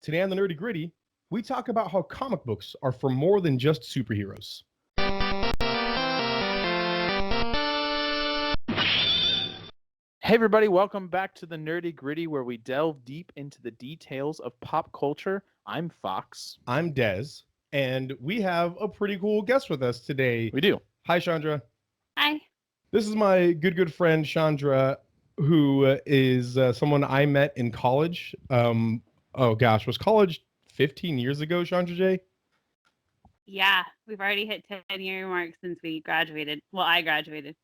Today on the Nerdy Gritty, we talk about how comic books are for more than just superheroes. Hey everybody, welcome back to the Nerdy Gritty where we delve deep into the details of pop culture. I'm Fox. I'm Dez, and we have a pretty cool guest with us today. We do. Hi, Chandra. Hi. This is my good friend, Chandra, who is someone I met in college. Was college 15 years ago, Chandra J? Yeah, we've already hit 10-year mark since we graduated. Well, I graduated.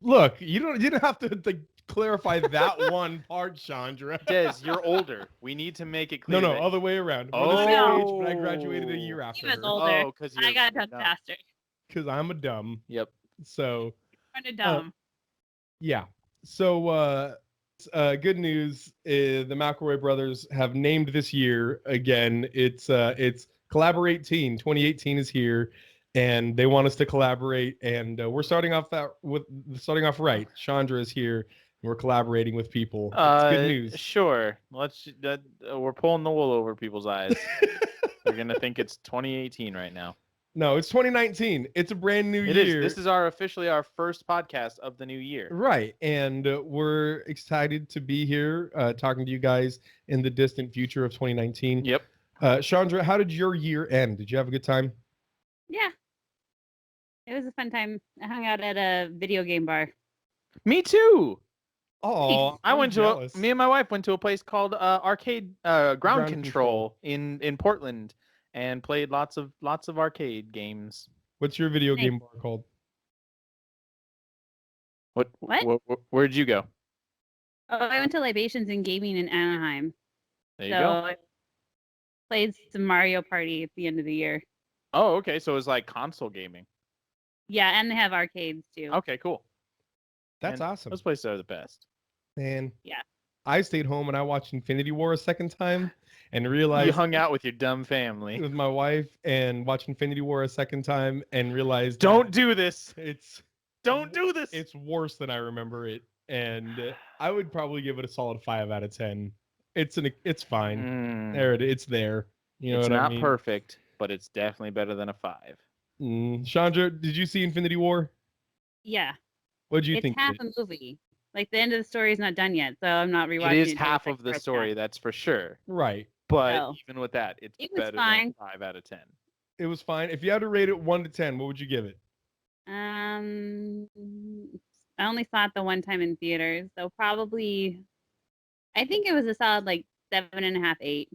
Look, you didn't have to clarify that one part, Chandra. Des, you're older. We need to make it clear. No, that... other way around. Oh. We're the same age, but I graduated a year after He was her. older. Oh, because I got done faster. Because I'm a dumb. Yep. So. Kind of dumb. Yeah. So, good news. The McElroy brothers have named this year again. It's Collaborate Teen. 2018 is here, and they want us to collaborate. And we're starting off right. Chandra is here. And we're collaborating with people. It's good news. Sure. We're pulling the wool over people's eyes. They're gonna think it's 2018 right now. No, it's 2019. It's a brand new year. It is. This is officially our first podcast of the new year. Right. And we're excited to be here talking to you guys in the distant future of 2019. Yep. Chandra, how did your year end? Did you have a good time? Yeah. It was a fun time. I hung out at a video game bar. Me too. Oh, me and my wife went to a place called Arcade Ground Control in Portland. And played lots of arcade games. What's your video game bar called? What? Where'd you go? Oh, I went to Libations and Gaming in Anaheim. There you go. I played some Mario Party at the end of the year. Oh, okay. So it was like console gaming. Yeah, and they have arcades too. Okay, cool. That's awesome. Those places are the best. Man. Yeah. I stayed home and I watched Infinity War a second time and realized... You hung out with your dumb family. With my wife and watched Infinity War a second time and realized... Don't do this! Don't do this! It's worse than I remember it. And I would probably give it a solid 5 out of 10. It's fine. It's there. You know it's what not I mean? Perfect, but it's definitely better than a 5. Chandra, did you see Infinity War? Yeah. What did you think? It's half a movie. Like, the end of the story is not done yet, so I'm not rewatching it. It is half of the story, that's for sure. Right. But even with that, it's better fine. than 5 out of 10. It was fine. If you had to rate it 1 to 10, what would you give it? I only saw it the one time in theaters, so probably, I think it was a solid, 7.5, 8.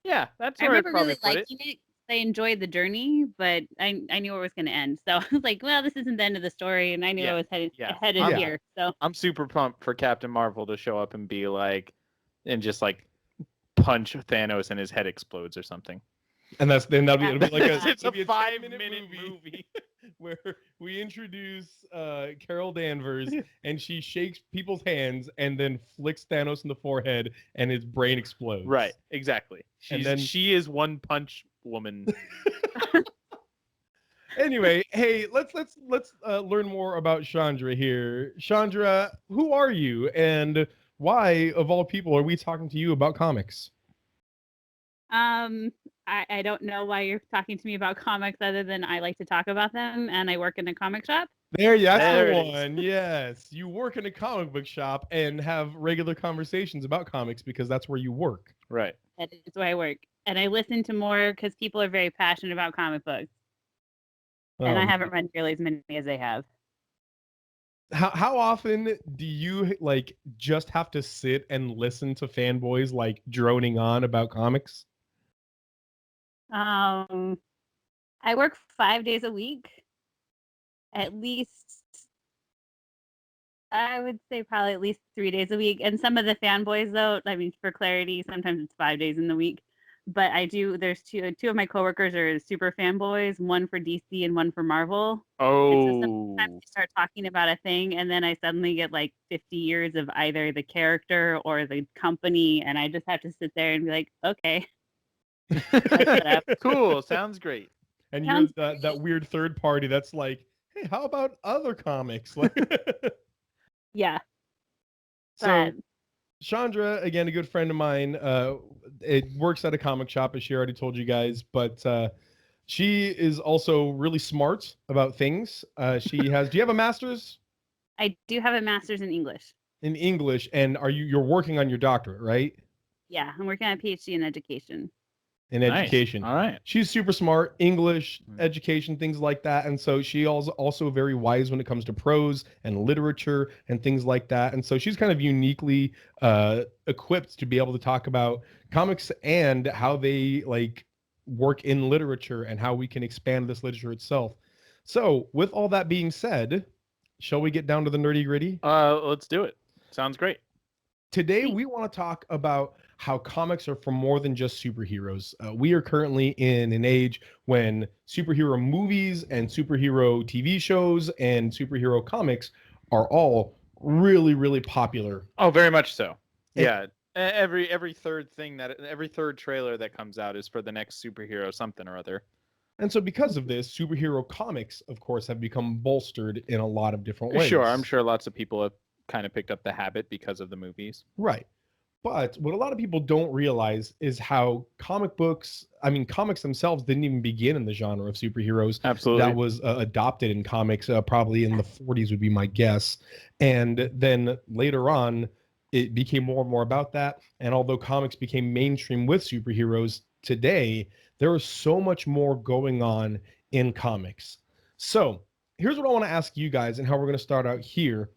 Yeah, that's I where remember I'd probably really liking it. I enjoyed the journey, but I knew it was going to end. So I was like, well, this isn't the end of the story, and I knew I was headed here. So I'm super pumped for Captain Marvel to show up and be like, and just punch Thanos and his head explodes or something. And that'll be like it's a 5-minute movie where we introduce Carol Danvers and she shakes people's hands and then flicks Thanos in the forehead and his brain explodes. Right, exactly. She is One Punch Woman. Anyway, hey, let's learn more about Chandra here. Chandra, who are you and why, of all people, are we talking to you about comics? I don't know why you're talking to me about comics other than I like to talk about them and I work in a comic shop. That's the one. Yes. You work in a comic book shop and have regular conversations about comics because that's where you work. Right. That is where I work. And I listen to more because people are very passionate about comic books. And I haven't read nearly as many as they have. How often do you just have to sit and listen to fanboys droning on about comics? I work 5 days a week. At least, I would say probably at least 3 days a week. And some of the fanboys, though, I mean, for clarity, sometimes it's 5 days in the week. But there's two of my coworkers are super fanboys, one for DC and one for Marvel. Oh. And so sometimes we start talking about a thing, and then I suddenly get 50 years of either the character or the company, and I just have to sit there and be like, okay. Cool, sounds great. And you're that weird third party that's like, hey, how about other comics? Yeah. So, Chandra, again, a good friend of mine, it works at a comic shop, as she already told you guys, but she is also really smart about things. She has. Do you have a master's I do have a master's in English. in English? And you're working on your doctorate, right? Yeah, I'm working on a PhD in education. In Nice. education. All right. She's super smart, English, education, things like that. And so she also very wise when it comes to prose and literature and things like that. And so she's kind of uniquely equipped to be able to talk about comics and how they like work in literature and how we can expand this literature itself. So with all that being said, shall we get down to the nerdy gritty? Let's do it. Sounds great. Today, we want to talk about how comics are for more than just superheroes. We are currently in an age when superhero movies and superhero TV shows and superhero comics are all really, really popular. Oh, very much so. Yeah. Every third trailer that comes out is for the next superhero something or other. And so because of this, superhero comics, of course, have become bolstered in a lot of different ways. Sure, I'm sure lots of people have kind of picked up the habit because of the movies. Right. But what a lot of people don't realize is how comics themselves didn't even begin in the genre of superheroes. Absolutely. That was adopted in comics probably in the 40s would be my guess. And then later on, it became more and more about that. And although comics became mainstream with superheroes, today, there is so much more going on in comics. So here's what I want to ask you guys and how we're going to start out here.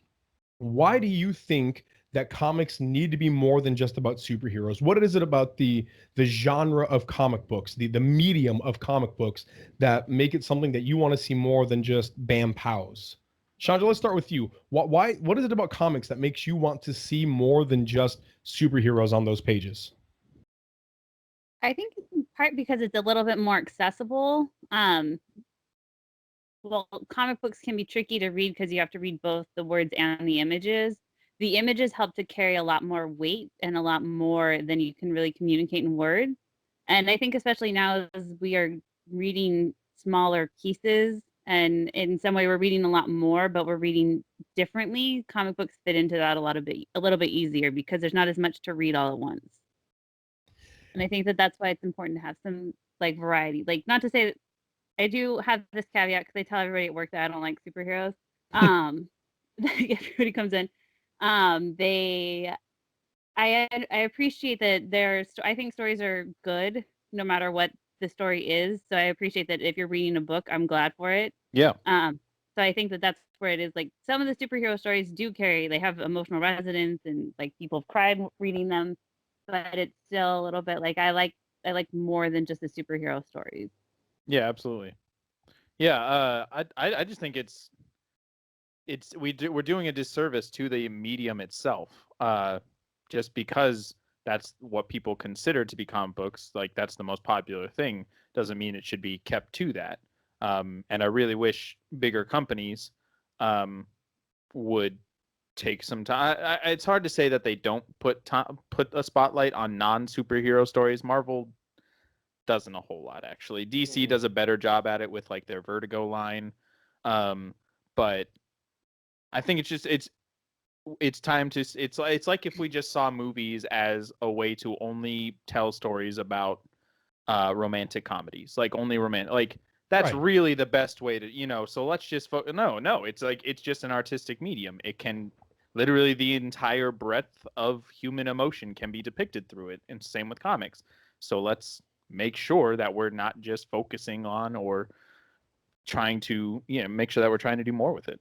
Why do you think that comics need to be more than just about superheroes? What is it about the genre of comic books, the medium of comic books that make it something that you want to see more than just bam pows? Chandra, let's start with you. What is it about comics that makes you want to see more than just superheroes on those pages? I think in part because it's a little bit more accessible. Well, comic books can be tricky to read because you have to read both the words and the images. The images help to carry a lot more weight and a lot more than you can really communicate in words. And I think especially now as we are reading smaller pieces and in some way we're reading a lot more, but we're reading differently, comic books fit into that a little bit easier because there's not as much to read all at once. And I think that that's why it's important to have some like variety. Like not to say that I do have this caveat because I tell everybody at work that I don't like superheroes. Everybody comes in. I appreciate that I think stories are good no matter what the story is. So I appreciate that if you're reading a book, I'm glad for it. Yeah. So I think that that's where it is. Like some of the superhero stories they have emotional resonance and like people have cried reading them, but it's still a little bit like I like more than just the superhero stories. Yeah, absolutely. Yeah, I just think we're doing a disservice to the medium itself. Just because that's what people consider to be comic books, like that's the most popular thing, doesn't mean it should be kept to that. And I really wish bigger companies would take some time. It's hard to say that they don't put a spotlight on non-superhero stories. Marvel doesn't a whole lot, actually. DC does a better job at it with like their Vertigo line, but I think it's time to it's like if we just saw movies as a way to only tell stories about romantic comedies, like only romantic, like that's Right. really the best way to so let's just no, it's like it's just an artistic medium. It can literally the entire breadth of human emotion can be depicted through it, and same with comics. So let's make sure that we're not just focusing on or trying to make sure that we're trying to do more with it.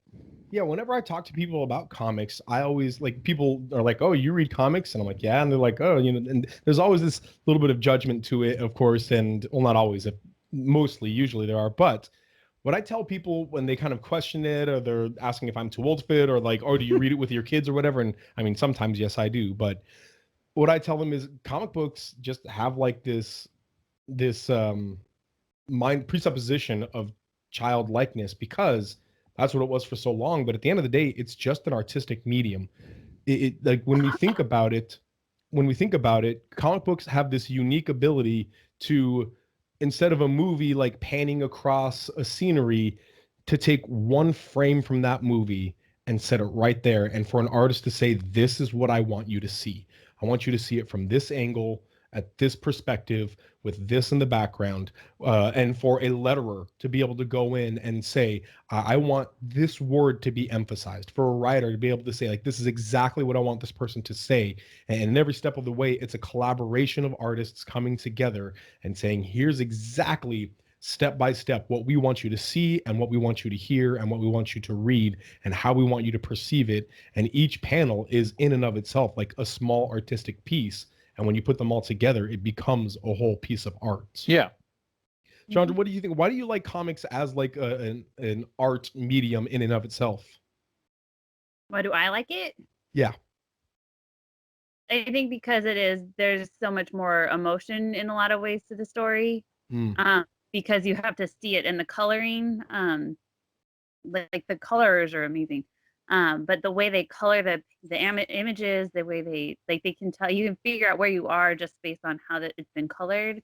Yeah, whenever I talk to people about comics, I always like people are like, "Oh, you read comics?" And I'm like, "Yeah." And they're like, "Oh, and there's always this little bit of judgment to it, of course, and well, not always, usually there are, but what I tell people when they kind of question it or they're asking if I'm too old for it or like, "Oh, do you read it with your kids or whatever?" And I mean, sometimes yes, I do, but what I tell them is comic books just have like this mind presupposition of childlikeness because that's what it was for so long. But at the end of the day, it's just an artistic medium. It like when we think about it, comic books have this unique ability to, instead of a movie like panning across a scenery, to take one frame from that movie and set it right there, and for an artist to say, "This is what I want you to see. I want you to see it from this angle." at this perspective with this in the background, and for a letterer to be able to go in and say, I want this word to be emphasized, for a writer to be able to say, like, this is exactly what I want this person to say. And every step of the way, it's a collaboration of artists coming together and saying, here's exactly step by step what we want you to see and what we want you to hear and what we want you to read and how we want you to perceive it. And each panel is in and of itself like a small artistic piece. And when you put them all together, it becomes a whole piece of art. Yeah. Chandra, what do you think? Why do you like comics as like an art medium in and of itself? Why do I like it? Yeah. I think because there's so much more emotion in a lot of ways to the story. Because you have to see it in the coloring. Like the colors are amazing. But the way they color the images, the way they can tell, you can figure out where you are just based on how that it's been colored.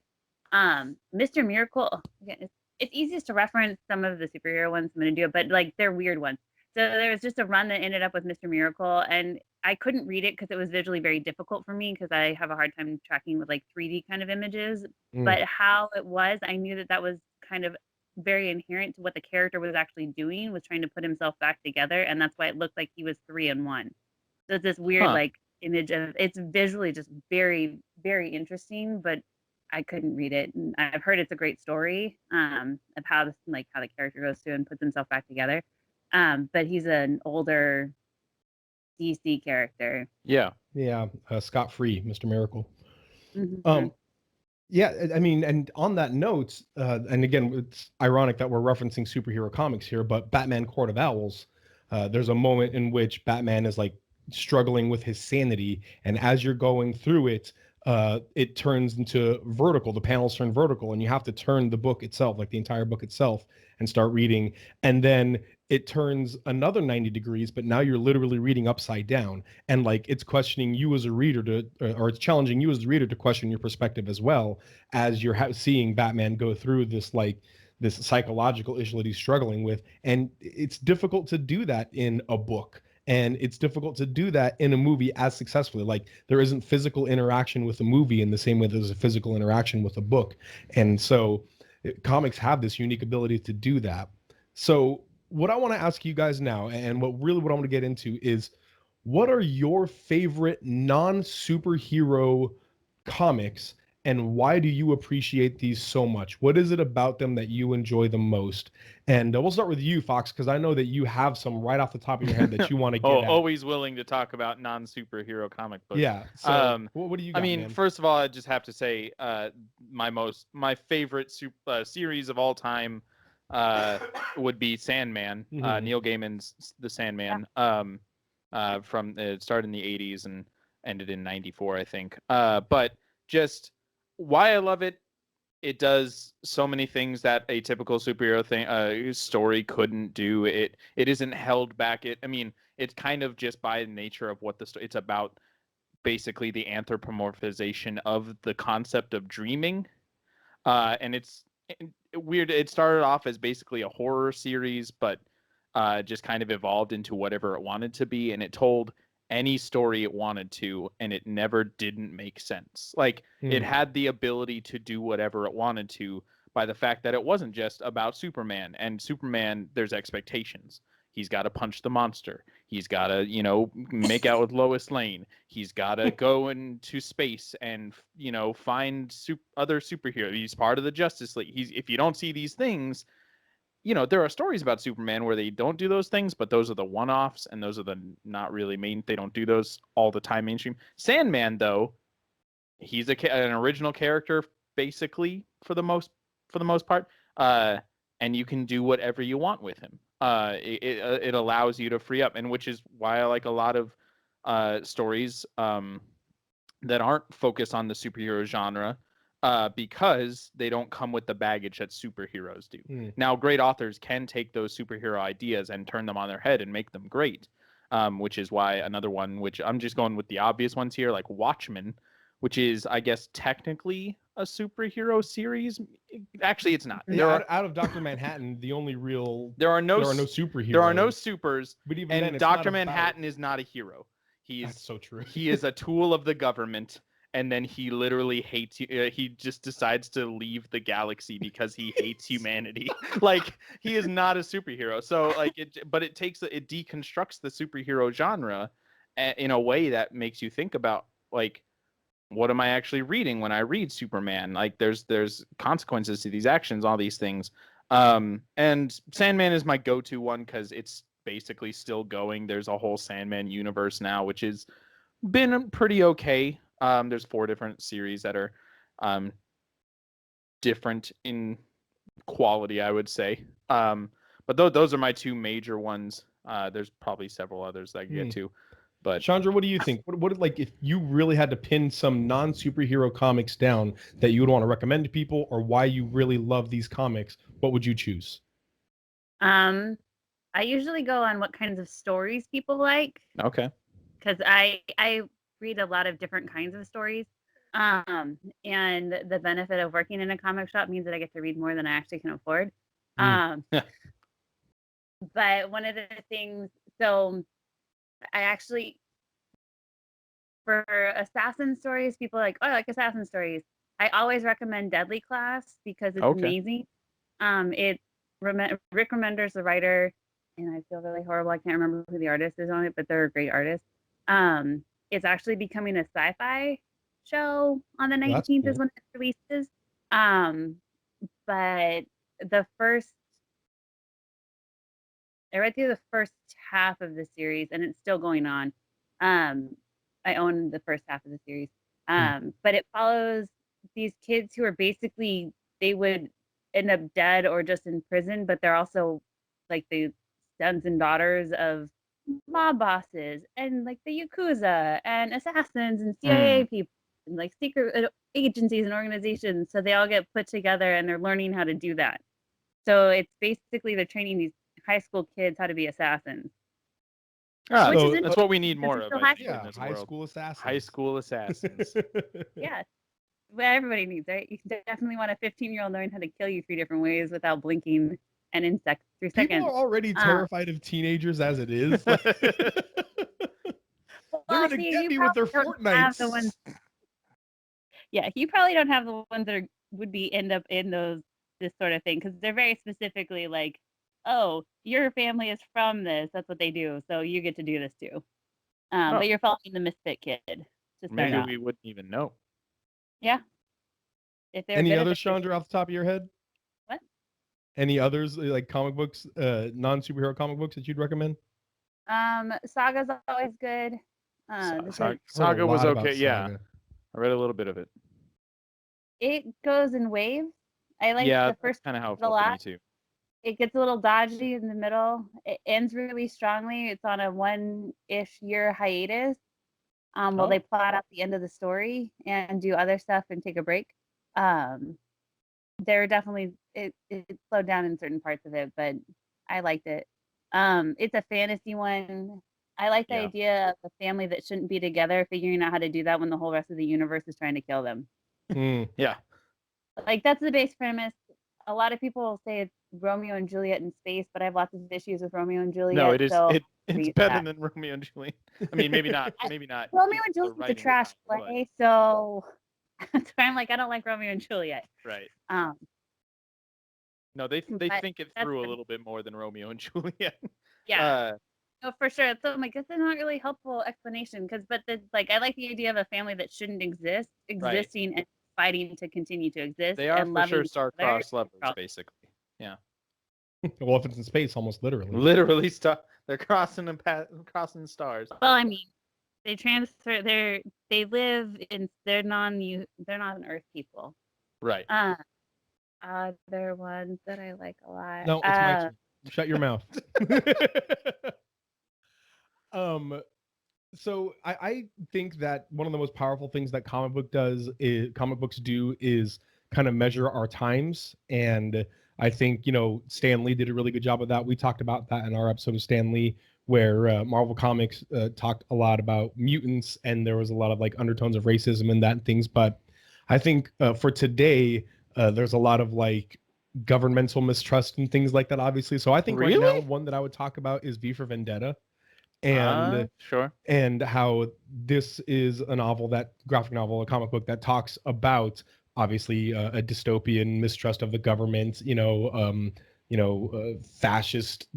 Mr. Miracle, again, it's easiest to reference some of the superhero ones. I'm going to do it, but like they're weird ones. So there was just a run that ended up with Mr. Miracle, and I couldn't read it because it was visually very difficult for me because I have a hard time tracking with like 3D kind of images. But how it was, I knew that was kind of very inherent to what the character was actually doing, was trying to put himself back together, and that's why it looked like he was 3 in 1. So it's this weird like image of, it's visually just very, very interesting, but I couldn't read it. And I've heard it's a great story of how the character goes through and puts himself back together. But he's an older DC character. Yeah. Scott Free, Mr. Miracle. Mm-hmm. Yeah, I mean, and on that note, and again, it's ironic that we're referencing superhero comics here, but Batman Court of Owls, there's a moment in which Batman is like struggling with his sanity, and as you're going through it, it turns into vertical. The panels turn vertical, and you have to turn the book itself, like the entire book itself, and start reading. And then it turns another 90 degrees, but now you're literally reading upside down. And like it's questioning you as a reader or it's challenging you as the reader to question your perspective as well, as you're seeing Batman go through this psychological issue that he's struggling with. And it's difficult to do that in a book. And it's difficult to do that in a movie as successfully. Like there isn't physical interaction with a movie in the same way there's a physical interaction with a book. And so comics have this unique ability to do that. So what I want to ask you guys now, and what I want to get into is, what are your favorite non-superhero comics, and why do you appreciate these so much? What is it about them that you enjoy the most? And we'll start with you, Fox, because I know that you have some right off the top of your head that you want to get at. Always willing to talk about non-superhero comic books. Yeah. So what do you got, man? First of all, I just have to say my favorite series of all time would be Sandman, Neil Gaiman's The Sandman. From it started in the 80s and ended in 94, I think. But just why I love it, it does so many things that a typical superhero story couldn't do. It isn't held back. It's kind of just by nature of what it's about, basically the anthropomorphization of the concept of dreaming. And it's weird. It started off as basically a horror series, but just kind of evolved into whatever it wanted to be, and it told any story it wanted to, and it never didn't make sense. Like it had the ability to do whatever it wanted to by the fact that it wasn't just about Superman. And Superman, there's expectations. He's got to punch the monster. He's got to, make out with Lois Lane. He's got to go into space and, find other superheroes. He's part of the Justice League. If you don't see these things, there are stories about Superman where they don't do those things, but those are the one-offs, and those are the not really main. They don't do those all the time mainstream. Sandman, though, he's an original character, basically, for the most part, and you can do whatever you want with him. It allows you to free up, and which is why I like a lot of stories that aren't focused on the superhero genre. Because they don't come with the baggage that superheroes do. Now, great authors can take those superhero ideas and turn them on their head and make them great, which is why another one, which I'm just going with the obvious ones here, like Watchmen, which is, I guess, technically a superhero series. Actually, it's not. Out of Dr. Manhattan, the only real... There are no superheroes. There are no supers, but even and then, Dr. Manhattan is not a hero. That's so true. He is a tool of the government. and then he literally hates you. He just decides to leave the galaxy because he hates humanity. Like, he is not a superhero. So like it deconstructs the superhero genre in a way that makes you think about, like, what am I actually reading when I read Superman? Like, there's consequences to these actions, all these things. And Sandman is my go-to one because it's basically still going. There's a whole Sandman universe now, which has been pretty okay. There's 4 different series that are different in quality, I would say. But those are my 2 major ones. There's probably several others that I can get to. But Chandra, what do you think? What like if you really had to pin some non-superhero comics down that you would want to recommend to people, or why you really love these comics, what would you choose? I usually go on what kinds of stories people like. Okay. Because I read a lot of different kinds of stories. And the benefit of working in a comic shop means that I get to read more than I actually can afford. But one of the things, so I actually, for assassin stories, people are like, oh, I like assassin stories. I always recommend Deadly Class because it's amazing. Rick Remender's the writer, and I feel really horrible. I can't remember who the artist is on it, but they're a great artist. It's actually becoming a sci-fi show on the 19th is when it releases. But I read through the first half of the series, and it's still going on. I own the first half of the series. But it follows these kids who are basically, they would end up dead or just in prison, but they're also like the sons and daughters of mob bosses and like the Yakuza and assassins and CIA people and like secret agencies and organizations. So they all get put together and they're learning how to do that. So it's basically they're training these high school kids how to be assassons. So that's what we need more of. Yeah, high school assassins. High school assassins. Yeah. What everybody needs, right? You definitely want a 15-year-old knowing how to kill you 3 different ways without blinking and in 3 seconds. People are already terrified of teenagers as it is. They're going to get me with their Fortnites. Yeah, you probably don't have the ones that would end up in this sort of thing, because they're very specifically like, oh, your family is from this. That's what they do. So you get to do this too. But you're following the misfit kid. Maybe we wouldn't even know. Yeah. Any others, Chandra, off the top of your head? What? Any others, like comic books, non-superhero comic books that you'd recommend? Saga's always good. Saga was okay. Saga. Yeah. I read a little bit of it. It goes in waves. I like the first kind of how it a felt lot. me too. It gets a little dodgy in the middle. It ends really strongly. It's on a 1-ish year hiatus. While they plot out the end of the story and do other stuff and take a break. There definitely it slowed down in certain parts of it, but I liked it. It's a fantasy one. I like the idea of a family that shouldn't be together figuring out how to do that when the whole rest of the universe is trying to kill them. Yeah. Like, that's the base premise. A lot of people say it's Romeo and Juliet in space, but I have lots of issues with Romeo and Juliet. No, it is. So It's better than Romeo and Juliet. I mean, maybe not. Maybe not. Romeo and Juliet's a trash play, so that's why I'm like, I don't like Romeo and Juliet. Right. No, they think it through a little bit more than Romeo and Juliet. Yeah. No, for sure. So I'm like, that's not really helpful explanation, but I like the idea of a family that shouldn't exist, existing and fighting to continue to exist. They are and for sure star-crossed lovers, basically. Yeah. Well, if it's in space, almost literally. Literally, they're crossing stars. Well, I mean, they transfer. They live in. They're not an Earth people. Right. Other ones that I like a lot. No, it's my turn. Shut your mouth. So I think that one of the most powerful things that comic books do is kind of measure our times. And I think, Stan Lee did a really good job of that. We talked about that in our episode of Stan Lee, where Marvel Comics talked a lot about mutants, and there was a lot of like undertones of racism and that and things. But I think for today, there's a lot of like governmental mistrust and things like that, obviously. So I think right now, one that I would talk about is V for Vendetta. and Sure. and how this is a graphic novel, a comic book that talks about obviously a dystopian mistrust of the government, fascist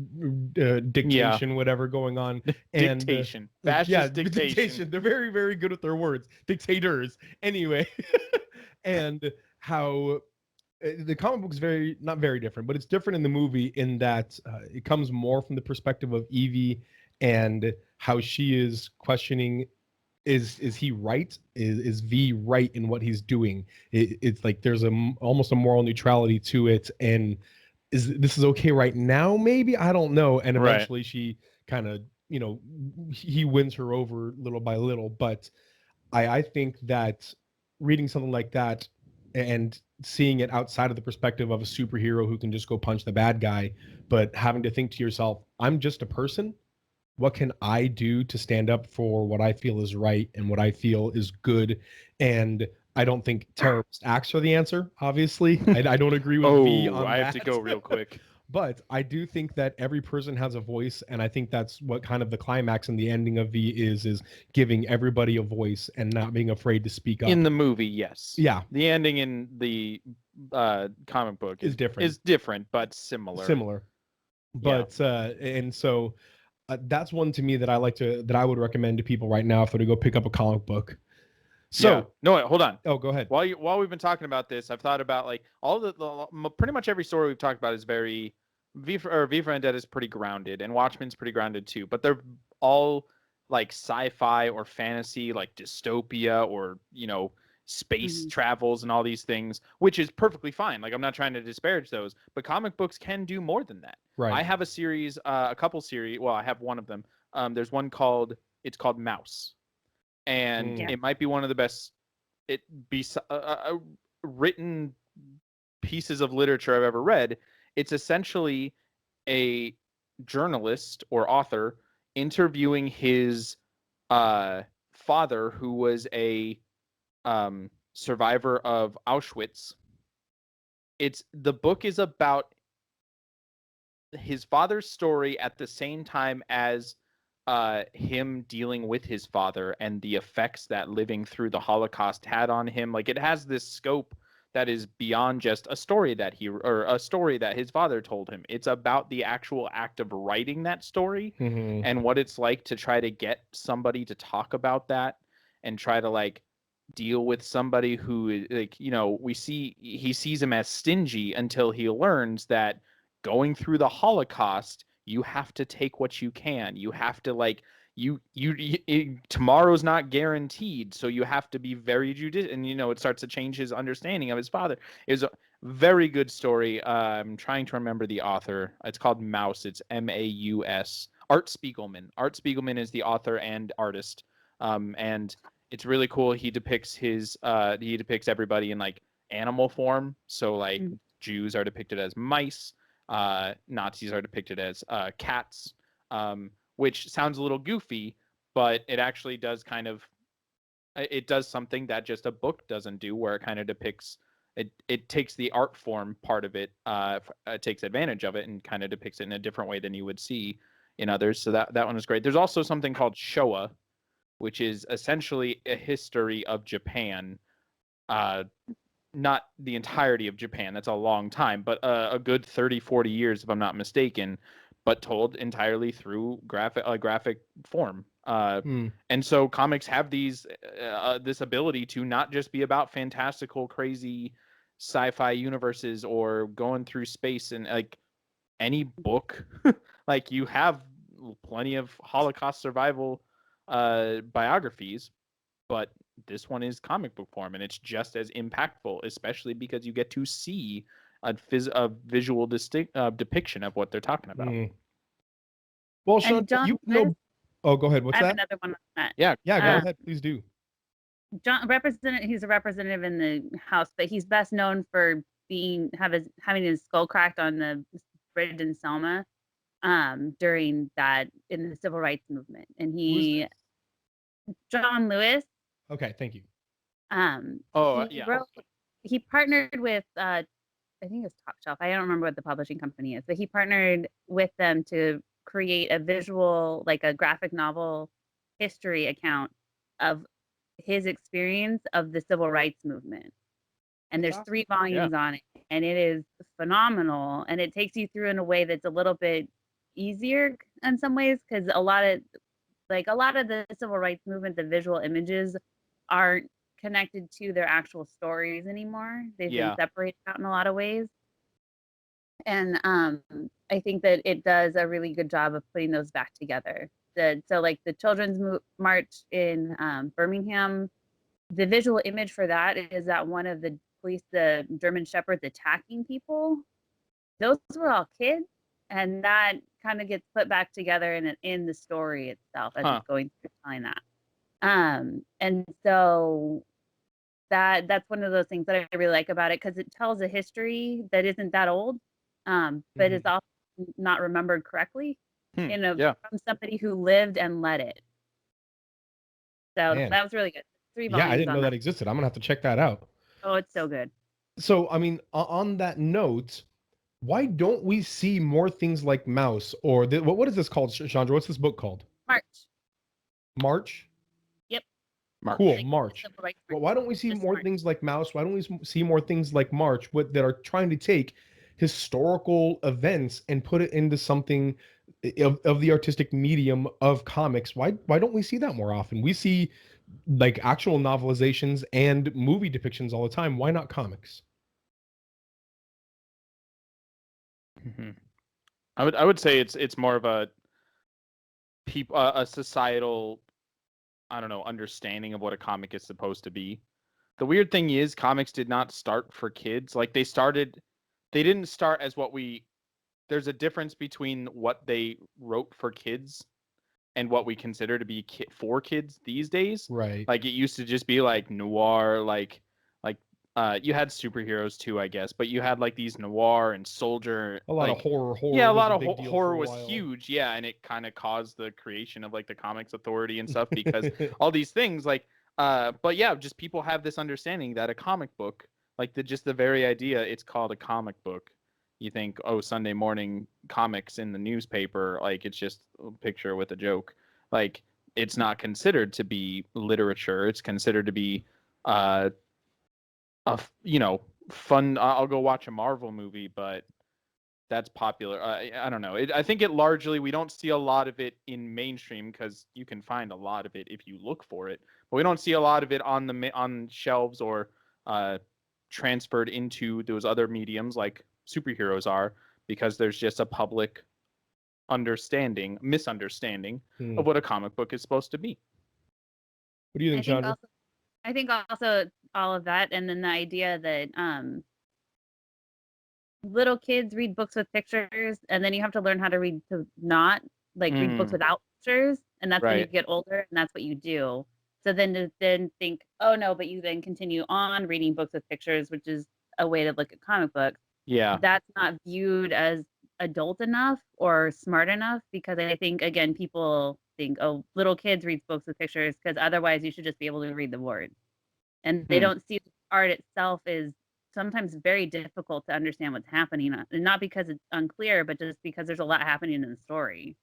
dictation, whatever going on, and Dictation. Fascist dictation. dictation. They're very, very good with their words. Dictators, anyway, and how the comic book is not very different, but it's different in the movie in that it comes more from the perspective of Evie and how she is questioning, is he right? Is V right in what he's doing? It's like there's almost a moral neutrality to it, and this is okay right now? Maybe, I don't know. And eventually she kind of, he wins her over little by little. But I think that reading something like that and seeing it outside of the perspective of a superhero who can just go punch the bad guy, but having to think to yourself, I'm just a person. What can I do to stand up for what I feel is right and what I feel is good? And I don't think terrorist acts are the answer, obviously. I don't agree with V on I that. have to go real quick. But I do think that every person has a voice, and I think that's what kind of the climax and the ending of V is giving everybody a voice and not being afraid to speak up. In the movie, yes. Yeah. The ending in the comic book is different. Is different, but similar. Similar. But and so that's one to me that I would recommend to people right now if they're to go pick up a comic book. So no, wait, hold on. Oh, go ahead. While we've been talking about this, I've thought about like pretty much every story we've talked about is very V for Vendetta is pretty grounded, and Watchmen's pretty grounded too. But they're all like sci-fi or fantasy, like dystopia or space travels and all these things, which is perfectly fine. Like, I'm not trying to disparage those, but comic books can do more than that. Right. I have a couple series. Well, I have one of them. There's one called Mouse, and it might be one of the best written pieces of literature I've ever read. It's essentially a journalist or author interviewing his father, who was a survivor of Auschwitz. The book is about his father's story at the same time as him dealing with his father and the effects that living through the Holocaust had on him. Like, it has this scope that is beyond just a story that his father told him. It's about the actual act of writing that story and what it's like to try to get somebody to talk about that and try to like deal with somebody who, like, he sees him as stingy until he learns that going through the Holocaust, you have to take what you can. You have to like tomorrow's not guaranteed, so you have to be very judicious. And it starts to change his understanding of his father. It was a very good story. I'm trying to remember the author. It's called Mouse. It's Maus. Art Spiegelman. Art Spiegelman is the author and artist. And it's really cool. He depicts everybody in like animal form. So like Jews are depicted as mice. Nazis are depicted as cats, which sounds a little goofy, but it actually does it does something that just a book doesn't do, where it kind of depicts it takes the art form part of it, takes advantage of it and kind of depicts it in a different way than you would see in others. So that one is great. There's also something called Showa, which is essentially a history of Japan. Not the entirety of Japan, that's a long time, but a good 30-40 years, if I'm not mistaken, but told entirely through graphic form. And so comics have this ability to not just be about fantastical, crazy sci-fi universes or going through space. And like any book, like, you have plenty of Holocaust survival biographies, but this one is comic book form, and it's just as impactful, especially because you get to see a visual depiction of what they're talking about. Well, Sean, oh, go ahead. What's that? I have another one on that. Yeah, go ahead. Please do. He's a representative in the House, but he's best known for having his skull cracked on the bridge in Selma during that, in the civil rights movement. And John Lewis. Okay, thank you. He partnered with I think it's Top Shelf. I don't remember what the publishing company is, but he partnered with them to create a visual, like a graphic novel history account of his experience of the civil rights movement. And there's 3 volumes on it, and it is phenomenal. And it takes you through in a way that's a little bit easier in some ways, because a lot of the civil rights movement, the visual images aren't connected to their actual stories anymore. They've been separated out in a lot of ways. And I think that it does a really good job of putting those back together. So like the children's march in Birmingham, the visual image for that is that one of the police, the German Shepherds attacking people, those were all kids. And that kind of gets put back together in the story itself as it's going through telling that. And so that's one of those things that I really like about it, because it tells a history that isn't that old, but is also not remembered correctly, from somebody who lived and led it. So that was really good. 3 volumes. Yeah, I didn't know that existed. I'm gonna have to check that out. Oh, it's so good. So, I mean, on that note, why don't we see more things like Mouse or what is this called, Chandra? What's this book called? March? Yep. March. Cool, March. Well, why don't we see more things like Mouse? Why don't we see more things like March that are trying to take historical events and put it into something of the artistic medium of comics? Why don't we see that more often? We see like actual novelizations and movie depictions all the time. Why not comics? Mm-hmm. I would say it's more of a societal, I don't know, understanding of what a comic is supposed to be. The weird thing is, comics did not start for kids. Like they didn't start as there's a difference between what they wrote for kids and what we consider to be for kids these days. Right. Like it used to just be like noir, like you had superheroes too, I guess, but you had like these noir and soldier. A lot of horror. Yeah, a lot of horror was huge. Yeah, and it kind of caused the creation of like the Comics Authority and stuff, because all these things like but yeah, just people have this understanding that a comic book, like the very idea it's called a comic book. You think, oh, Sunday morning comics in the newspaper, like it's just a picture with a joke. Like it's not considered to be literature. It's considered to be fun. I'll go watch a Marvel movie, but that's popular. I don't know. I think it largely, we don't see a lot of it in mainstream, because you can find a lot of it if you look for it, but we don't see a lot of it on shelves or transferred into those other mediums like superheroes are, because there's just a public misunderstanding of what a comic book is supposed to be. What do you think, Chandra? I think also all of that, and then the idea that little kids read books with pictures, and then you have to learn how to read read books without pictures, and that's when you get older, and that's what you do. So then to think, oh no, but you then continue on reading books with pictures, which is a way to look at comic books. Yeah, that's not viewed as adult enough or smart enough, because I think, again, people think, oh, little kids read books with pictures, because otherwise you should just be able to read the words. And they don't see the art itself is sometimes very difficult to understand what's happening, and not because it's unclear, but just because there's a lot happening in the story.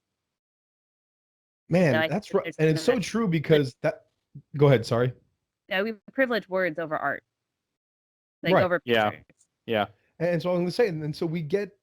Man, so that's right. And it's so true, because go ahead, sorry. Yeah, we privilege words over art. Over pictures. Yeah. And so I'm going to say, and so we get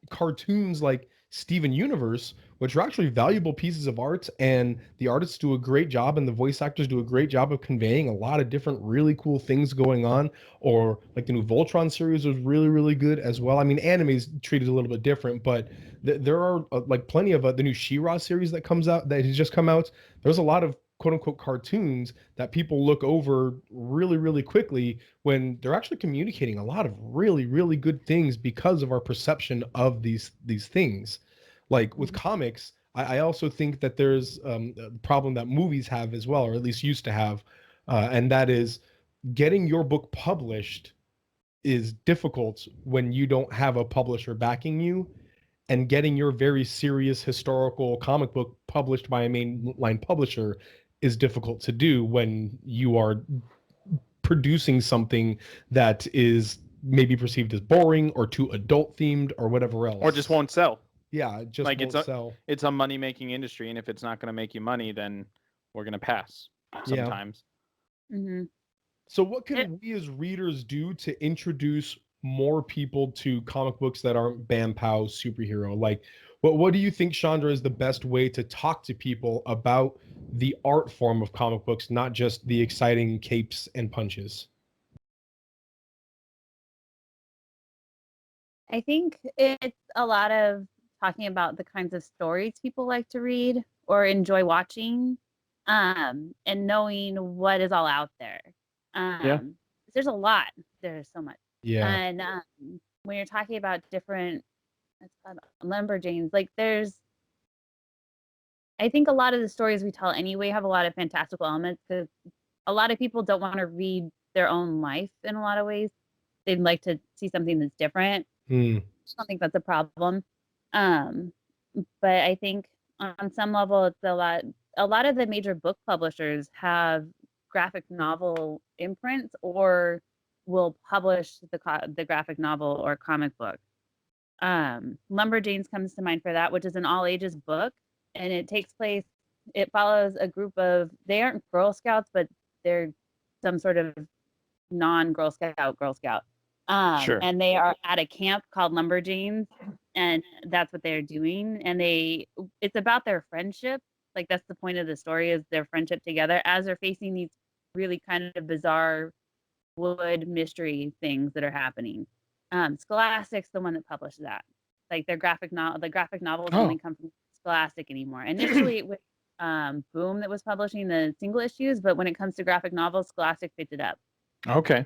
cartoons like Steven Universe, which are actually valuable pieces of art, and the artists do a great job and the voice actors do a great job of conveying a lot of different really cool things going on. Or like the new Voltron series was really, really good as well. I mean, anime is treated a little bit different, but there are like plenty of the new She-Ra series that has just come out. There's a lot of quote unquote cartoons that people look over really, really quickly when they're actually communicating a lot of really, really good things because of our perception of these things. Like with comics, I also think that there's a problem that movies have as well, or at least used to have, and that is getting your book published is difficult when you don't have a publisher backing you, and getting your very serious historical comic book published by a mainline publisher is difficult to do when you are producing something that is maybe perceived as boring or too adult themed or whatever else. Or just won't sell. Yeah, it just Like, won't sell. It's a money making industry, and if it's not going to make you money, then we're going to pass Yeah. sometimes. Mm-hmm. So what can we as readers do to introduce more people to comic books that aren't Bam Pow superhero? Like, what do you think, Chandra, is the best way to talk to people about the art form of comic books, not just the exciting capes and punches? I think it's a lot of talking about the kinds of stories people like to read or enjoy watching, and knowing what is all out there. Yeah. There's a lot. There's so much. Yeah. And when you're talking about different lumberjanes, like I think a lot of the stories we tell anyway have a lot of fantastical elements because a lot of people don't want to read their own life in a lot of ways. They'd like to see something that's different. I don't think that's a problem. Um, but I think on some level, it's a lot. A lot of the major book publishers have graphic novel imprints or will publish the graphic novel or comic book. Lumberjanes comes to mind for that, which is an all ages book, and it follows a group of, they aren't Girl Scouts, but they're some sort of non Girl Scout. Sure. And they are at a camp called Lumberjanes, and that's what they're doing. And it's about their friendship. Like, that's the point of the story, is their friendship together as they're facing these really kind of bizarre wood mystery things that are happening. Scholastic's the one that published that. Like, the graphic novels only come from Scholastic anymore. Initially, it was Boom that was publishing the single issues, but when it comes to graphic novels, Scholastic picked it up. Okay.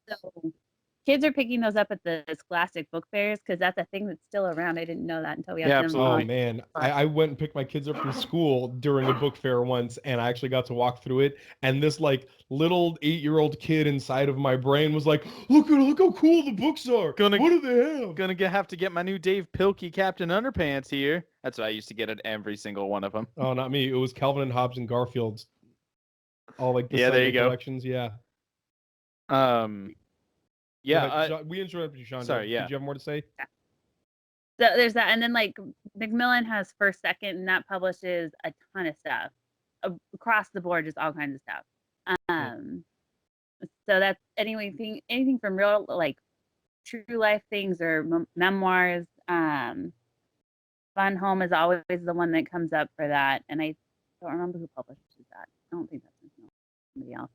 So kids are picking those up at the Scholastic book fairs because that's a thing that's still around. I didn't know that until we had them Oh on. man, I went and picked my kids up from school during a book fair once, and I actually got to walk through it. And this like little 8-year-old kid inside of my brain was like, "Look how cool the books are! What do they have?" Gonna have to get my new Dave Pilkey Captain Underpants here. That's what I used to get at every single one of them. Oh, not me. It was Calvin and Hobbes and Garfield's. All like the Yeah, there Sunday you go. collections. Yeah. Yeah. We interrupted you, Chandra. Sorry. Yeah. Did you have more to say? So there's that, and then like Macmillan has First Second, and that publishes a ton of stuff across the board, just all kinds of stuff. So that's anything from real like true life things or memoirs. Fun Home is always the one that comes up for that, and I don't remember who publishes that. I don't think that's somebody else.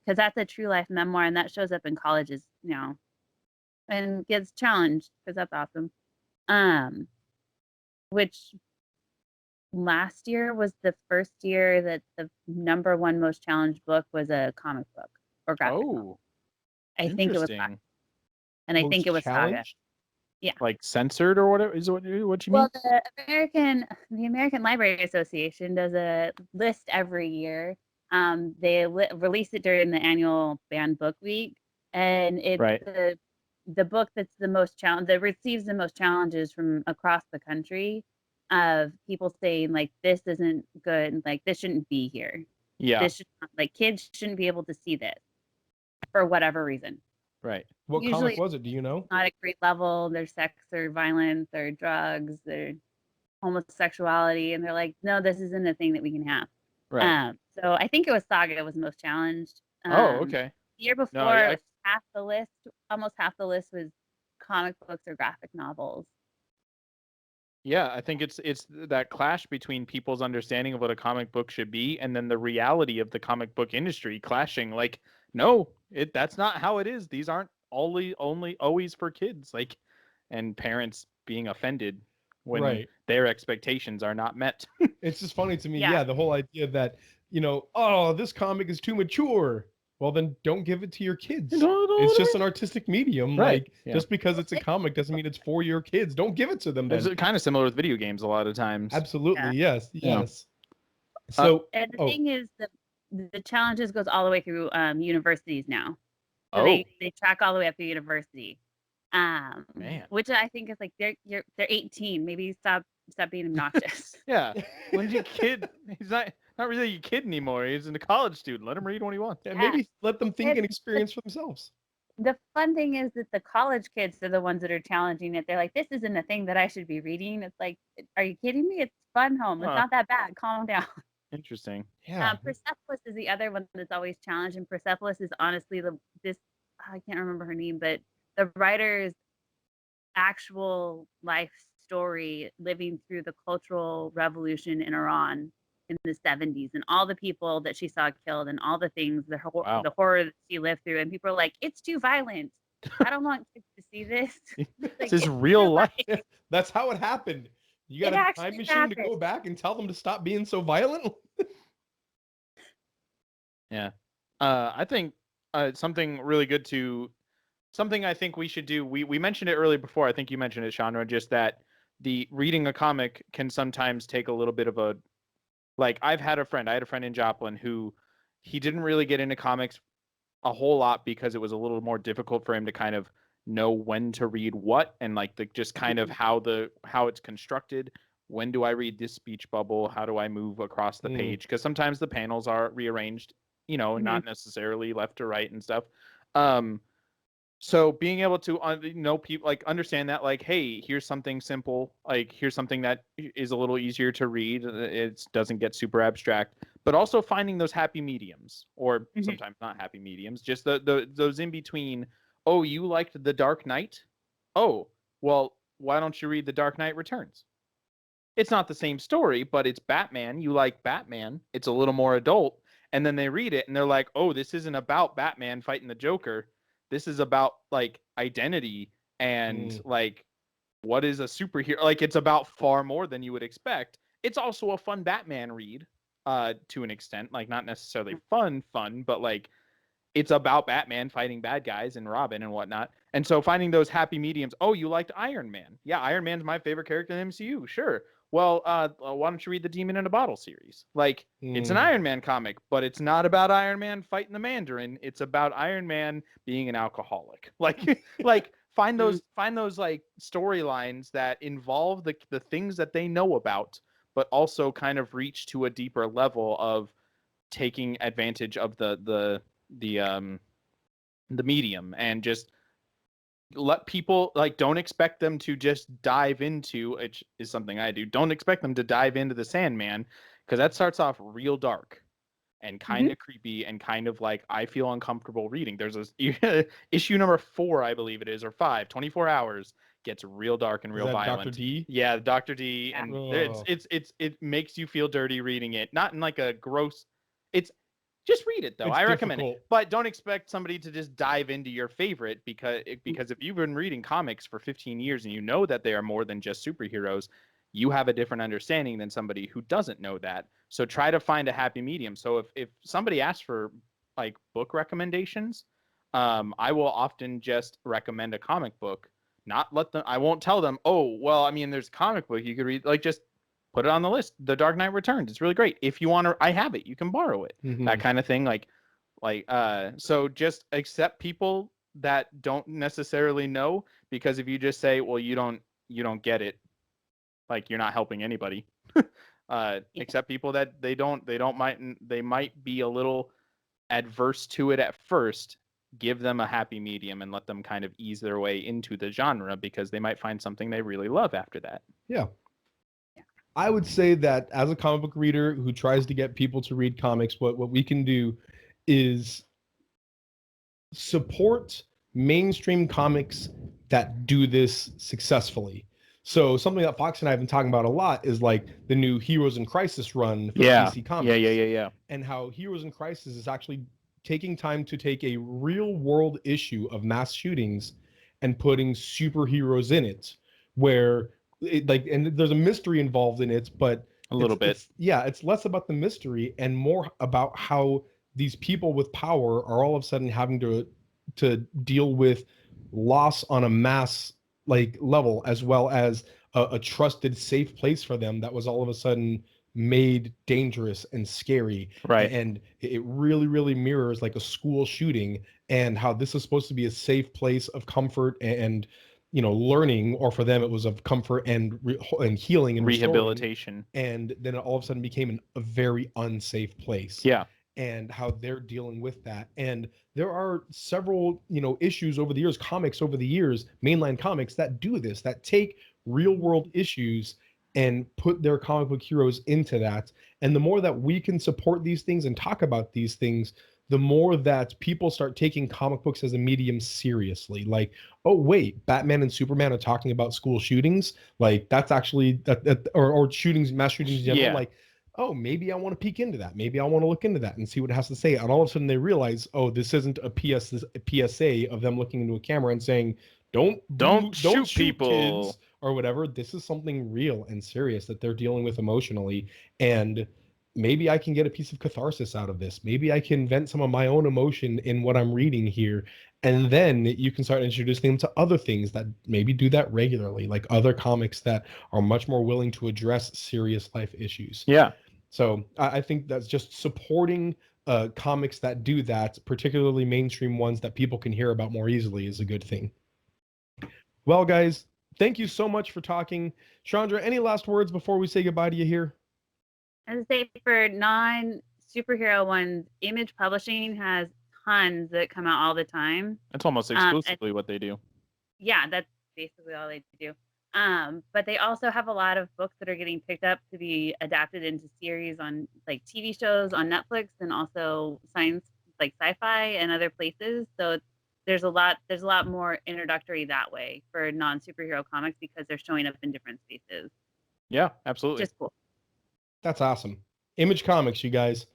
Because that's a true life memoir, and that shows up in colleges now, and gets challenged because that's awesome. Which last year was the first year that the number one most challenged book was a comic book or graphic novel. I think it was Saga. And I think it was Saga. Yeah. Like censored or whatever is what you mean? Well, the American Library Association does a list every year. They release it during the annual Banned Book Week, and it's the book that's the most that receives the most challenges from across the country, of people saying like, this isn't good, like this shouldn't be here. Yeah. This should like kids shouldn't be able to see this for whatever reason. Right. What comic was it? Do you know? Not at great level. There's sex or violence or drugs or homosexuality, and they're like, no, this isn't a thing that we can have. Right. So I think it was Saga that was most challenged. Okay. The year before, almost half the list was comic books or graphic novels. Yeah, I think it's that clash between people's understanding of what a comic book should be and then the reality of the comic book industry clashing. Like, no, that's not how it is. These aren't always for kids. Like, and parents being offended when their expectations are not met. It's just funny to me. Yeah, the whole idea that, oh, this comic is too mature. Well, then don't give it to your kids. It's just an artistic medium. Right. Like, just because it's a comic doesn't mean it's for your kids. Don't give it to them. It's kind of similar with video games a lot of times. Absolutely. Yeah. Yes. So, and the thing is, the challenges goes all the way through universities now. So they track all the way up through university. Which I think is like they're 18. Maybe stop being obnoxious. Yeah. When's your kid? He's not really a kid anymore. He's a college student. Let him read what he wants. Yeah, maybe let them think and experience for themselves. the fun thing is that the college kids are the ones that are challenging it. They're like, this isn't a thing that I should be reading. It's like, are you kidding me? It's fun home. It's Huh. not that bad. Calm down. Interesting. Yeah. Persepolis is the other one that's always challenged, and Persepolis is honestly this I can't remember her name, but the writer's actual life story living through the cultural revolution in Iran in the 70s and all the people that she saw killed and all the things, the horror that she lived through. And people are like, it's too violent. I don't want kids to see this. Like, This is real life. That's how it happened. You got a time machine to go back and tell them to stop being so violent? Yeah. I think something really good something I think we should do. We mentioned it earlier before. I think you mentioned it, Chandra, just that the reading a comic can sometimes take a little bit of a, like I had a friend in Joplin who he didn't really get into comics a whole lot because it was a little more difficult for him to kind of know when to read what and like the just kind of how it's constructed. When do I read this speech bubble? How do I move across the page? Because sometimes the panels are rearranged, not necessarily left to right and stuff. So being able to know people, like understand that, like, hey, here's something simple, like here's something that is a little easier to read. It doesn't get super abstract, but also finding those happy mediums, or sometimes not happy mediums, just those in between. Oh, you liked The Dark Knight? Oh, well, why don't you read The Dark Knight Returns? It's not the same story, but it's Batman. You like Batman. It's a little more adult. And then they read it and they're like, oh, this isn't about Batman fighting the Joker. This is about like identity and like what is a superhero. Like it's about far more than you would expect. It's also a fun Batman read to an extent, like not necessarily fun, but like it's about Batman fighting bad guys and Robin and whatnot. And so finding those happy mediums. Oh, you liked Iron Man. Yeah, Iron Man's my favorite character in the MCU. Sure. Well, why don't you read the Demon in a Bottle series? Like, it's an Iron Man comic, but it's not about Iron Man fighting the Mandarin. It's about Iron Man being an alcoholic. Like find those like storylines that involve the things that they know about, but also kind of reach to a deeper level of taking advantage of the medium, and just let people, like, don't expect them to just dive into, which is something I do. Don't expect them to dive into the Sandman, because that starts off real dark and kind of creepy and kind of like I feel uncomfortable reading. There's a issue number 4, I believe it is, or 5, 24 hours, gets real dark and real violent. Dr. D? Yeah, Dr. D, and it makes you feel dirty reading it. Not in like a gross. It's just read it though. I recommend it, but don't expect somebody to just dive into your favorite because if you've been reading comics for 15 years and you know that they are more than just superheroes, you have a different understanding than somebody who doesn't know that. So try to find a happy medium. So if somebody asks for like book recommendations, I will often just recommend a comic book. I won't tell them, oh, well, I mean, there's a comic book you could read. Like, just put it on the list. The Dark Knight Returns. It's really great. If you want to, I have it. You can borrow it. That kind of thing. So just accept people that don't necessarily know, because if you just say, well, you don't get it, like, you're not helping anybody. Accept people that they might be a little adverse to it at first. Give them a happy medium and let them kind of ease their way into the genre, because they might find something they really love after that. Yeah. I would say that as a comic book reader who tries to get people to read comics, what we can do is support mainstream comics that do this successfully. So something that Fox and I have been talking about a lot is like the new Heroes in Crisis run for DC Comics. Yeah. And how Heroes in Crisis is actually taking time to take a real world issue of mass shootings and putting superheroes in it, where and there's a mystery involved in it, but a little bit. It's less about the mystery and more about how these people with power are all of a sudden having to deal with loss on a mass like level, as well as a trusted safe place for them that was all of a sudden made dangerous and scary. Right. And it really, really mirrors like a school shooting, and how this is supposed to be a safe place of comfort and learning, or for them it was of comfort and healing and rehabilitation. And then it all of a sudden became a very unsafe place. Yeah. and how they're dealing with that. And there are several, issues over the years, comics over the years, mainline comics that do this, that take real world issues and put their comic book heroes into that. And the more that we can support these things and talk about these things, the more that people start taking comic books as a medium seriously. Like, oh wait, Batman and Superman are talking about school shootings. Like that's actually or shootings, mass shootings in general. Yeah. Like, oh, maybe I want to peek into that. Maybe I want to look into that and see what it has to say. And all of a sudden they realize, oh, this isn't a PSA of them looking into a camera and saying, don't shoot people kids or whatever. This is something real and serious that they're dealing with emotionally. And maybe I can get a piece of catharsis out of this. Maybe I can vent some of my own emotion in what I'm reading here. And then you can start introducing them to other things that maybe do that regularly, like other comics that are much more willing to address serious life issues. Yeah. So I think that's just supporting comics that do that, particularly mainstream ones that people can hear about more easily, is a good thing. Well, guys, thank you so much for talking. Chandra, any last words before we say goodbye to you here? As I say, for non-superhero ones, Image Publishing has tons that come out all the time. That's almost exclusively what they do. Yeah, that's basically all they do. But they also have a lot of books that are getting picked up to be adapted into series on like TV shows on Netflix, and also science, like sci-fi and other places. So there's a lot more introductory that way for non-superhero comics because they're showing up in different spaces. Yeah, absolutely. Just cool. That's awesome. Image Comics, you guys.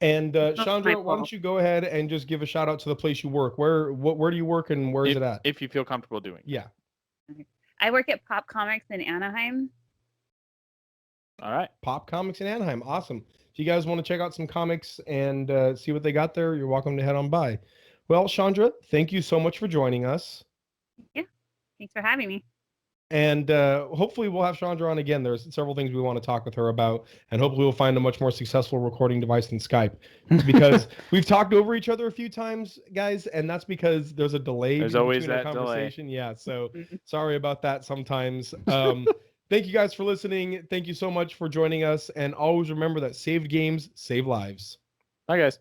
And Chandra, why don't you go ahead and just give a shout out to the place you work? Where do you work and where is it at? If you feel comfortable doing. Yeah. Okay. I work at Pop Comics in Anaheim. All right. Pop Comics in Anaheim. Awesome. If you guys want to check out some comics and see what they got there, you're welcome to head on by. Well, Chandra, thank you so much for joining us. Yeah. Thanks for having me. And hopefully we'll have Chandra on again. There's several things we want to talk with her about, and hopefully we'll find a much more successful recording device than Skype, because we've talked over each other a few times, guys, and that's because there's a delay. There's always between that our conversation. delay. Yeah, so sorry about that sometimes. Thank you guys for listening. Thank you so much for joining us, and always remember that saved games save lives. Bye, guys.